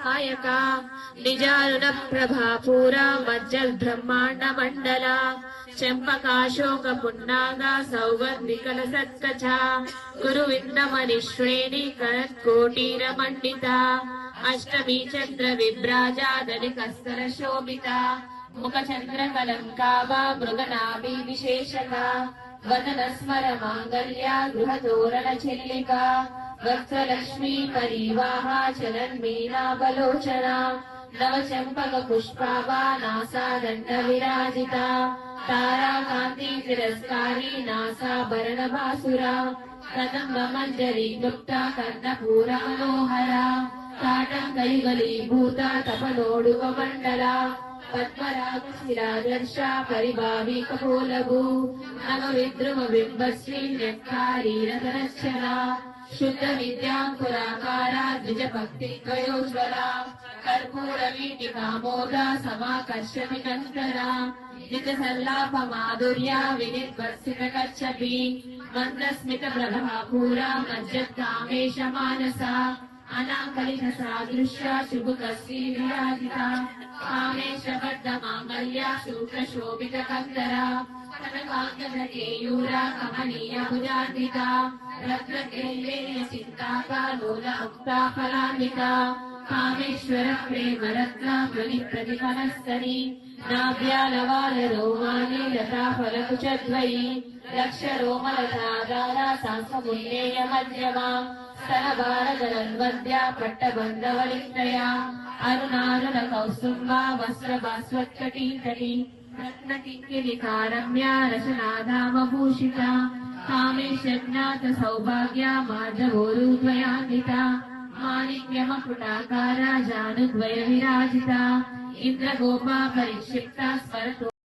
नायका निजारुण प्रभापूरा मज्जल ब्रह्मांड मंडला चंपकाशोक पुन्नागा सौगंधिकल सत्कचा गुरुविंदमणिश्रेणी करत्कोटीर मंडिता अष्टमी चंद्र विभ्राजा दलिकस्तर शोभिता मुखचंद्र कलंकावा मृगनाभि विशेषका वदन स्मर मांगल्या गृहतोरण चिल्लिका वत्सलक्ष्मी परिवाहा चलन मीना बलोचना नवचंपक पुष्पावा नासा दंड विराजिता तारा कांति तिरस्कारी नासा भरण भासुरा कदम्ब मंजरी गुप्ता कर्णपूरा मनोहरा ताटं कलिगली भूता तपनोडुव मंडला पद्मराग शिरादर्शा परिभावी कपोलभू नव विद्रुम बिंबश्री न्यक्कारी रतनश्चला शुद्ध विद्यांकुराकारा द्विज भक्ति द्वयोज्वला कर्पूर वीटिका मोदा समाकर्ष विनंतरा निज सल्लाप माधुर्या विनिर्वर्षित कच्छपि मंदस्मित प्रभापूरा मज्जत कामेश मानसा अनाकलित सादृश्या शुभकस्त्री विराजिता कामेश बद्ध मांगल्या शुक्र शोभित कंदरा कनकांगकेयूरा कमनीय भुजान्विता रत्न केल्य चिंताका लोला मुक्ता फलान्विता कामेश्वर प्रेम रत्न ध्वनि प्रतिफलस्तरी नाभ्यालवाल रोमानि लता फलकुचद्वयी लक्ष रोमलतादारा सांसमुन्नेय मध्यमा स्तनभारगलन्वद्या पट्टबन्धवलित्रया अरुणारुण कौस्तुम्बा वस्त्रभास्वत्कटीतटी रत्नकिङ्किलिकारम्या रसनाधामभूषिता कामेशज्ञात सौभाग्या माधवोरुद्वयान्विता माणिक्यमकुटाकारा जानुद्वय विराजिता इंद्रगोपा परिक्षिप्ता स्मरतो